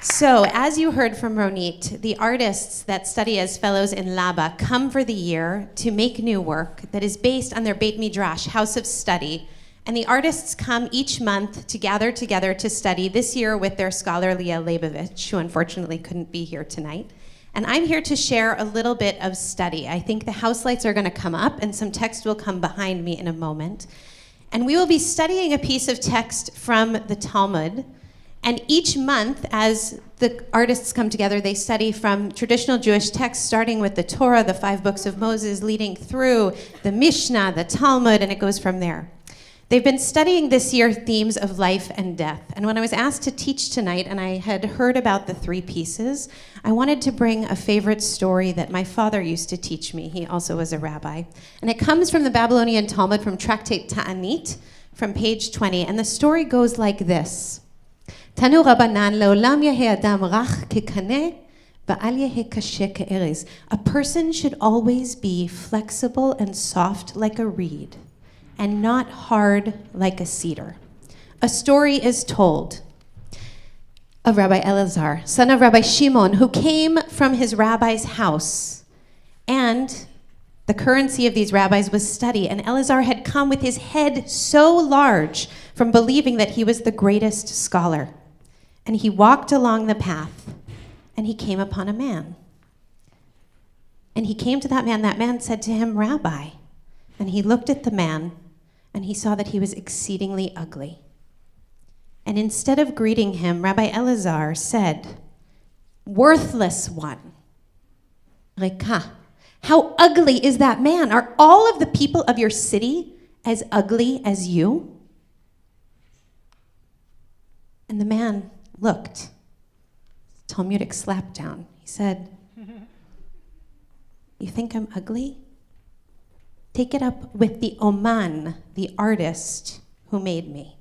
So, as you heard from Ronit, the artists that study as fellows in LABA come for the year to make new work that is based on their Beit Midrash, house of study. And the artists come each month to gather together to study, this year with their scholar LABaLive, who unfortunately couldn't be here tonight. And I'm here to share a little bit of study. I think the house lights are going to come up and some text will come behind me in a moment. And we will be studying a piece of text from the Talmud. And each month, as the artists come together, they study from traditional Jewish texts, starting with the Torah, the 5 books of Moses, leading through the Mishnah, the Talmud, and it goes from there. They've been studying this year themes of life and death. And when I was asked to teach tonight, and I had heard about the 3 pieces, I wanted to bring a favorite story that my father used to teach me. He also was a rabbi. And it comes from the Babylonian Talmud, from Tractate Ta'anit, from page 20. And the story goes like this. Tanu Rabbanan le'olam yehe adam rach kekaneh va'al yehe kashe ke'erez. A person should always be flexible and soft like a reed, and not hard like a cedar. A story is told of Rabbi Elazar, son of Rabbi Shimon, who came from his rabbi's house. And the currency of these rabbis was study. And Elazar had come with his head so large from believing that he was the greatest scholar. And he walked along the path, and he came upon a man. And he came to that man. That man said to him, Rabbi. And he looked at the man, and he saw that he was exceedingly ugly. And instead of greeting him, Rabbi Elazar said, worthless one. Reka, how ugly is that man? Are all of the people of your city as ugly as you? And the man looked. Talmudic slap down. He said, you think I'm ugly? Take it up with the Oman, the artist who made me.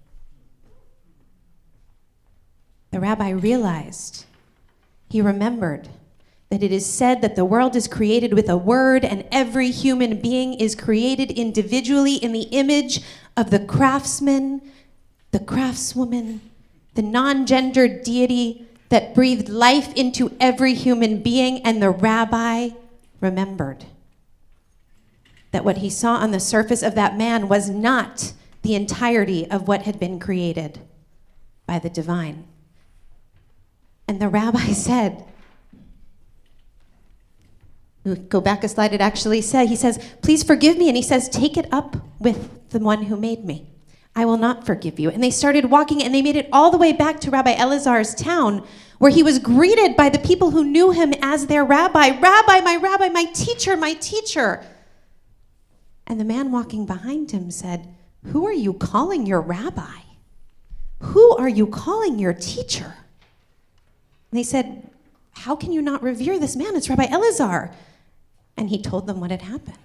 The rabbi realized, he remembered that it is said that the world is created with a word and every human being is created individually in the image of the craftsman, the craftswoman, the non-gendered deity that breathed life into every human being. And the rabbi remembered that what he saw on the surface of that man was not the entirety of what had been created by the divine. And the rabbi said, go back a slide, it actually said, he says, please forgive me. And he says, take it up with the one who made me. I will not forgive you. And they started walking, and they made it all the way back to Rabbi Elazar's town, where he was greeted by the people who knew him as their rabbi. Rabbi, my teacher, my teacher. And the man walking behind him said, who are you calling your rabbi? Who are you calling your teacher? And they said, how can you not revere this man? It's Rabbi Elazar. And he told them what had happened.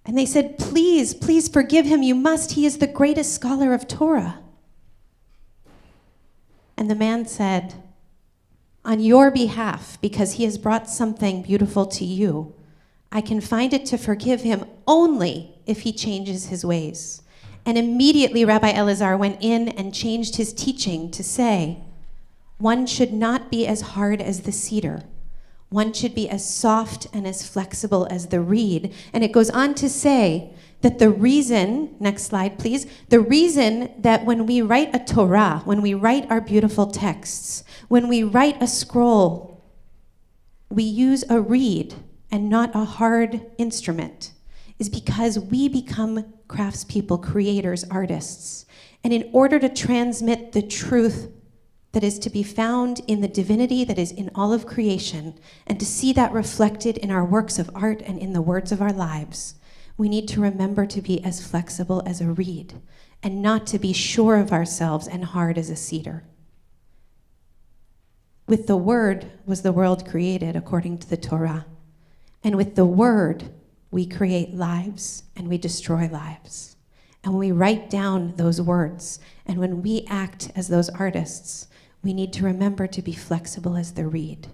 And they said, please, please forgive him. You must. He is the greatest scholar of Torah. And the man said, on your behalf, because he has brought something beautiful to you, I can find it to forgive him only if he changes his ways. And immediately Rabbi Elazar went in and changed his teaching to say, one should not be as hard as the cedar. One should be as soft and as flexible as the reed. And it goes on to say that the reason, next slide please, the reason that when we write a Torah, when we write our beautiful texts, when we write a scroll, we use a reed and not a hard instrument, is because we become craftspeople, creators, artists. And in order to transmit the truth that is to be found in the divinity that is in all of creation, and to see that reflected in our works of art and in the words of our lives, we need to remember to be as flexible as a reed, and not to be sure of ourselves and hard as a cedar. With the word was the world created, according to the Torah. And with the word, we create lives and we destroy lives. And when we write down those words, and when we act as those artists, we need to remember to be flexible as the reed.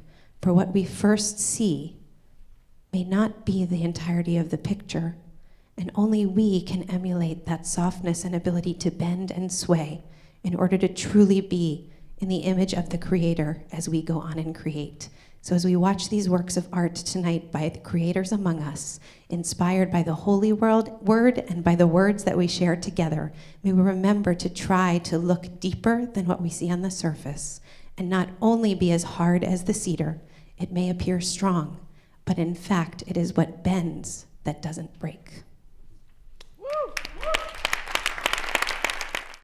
For what we first see may not be the entirety of the picture, and only we can emulate that softness and ability to bend and sway in order to truly be in the image of the Creator as we go on and create. So as we watch these works of art tonight by the creators among us, inspired by the Holy Word and by the words that we share together, may we remember to try to look deeper than what we see on the surface, and not only be as hard as the cedar. It may appear strong, but in fact, it is what bends that doesn't break.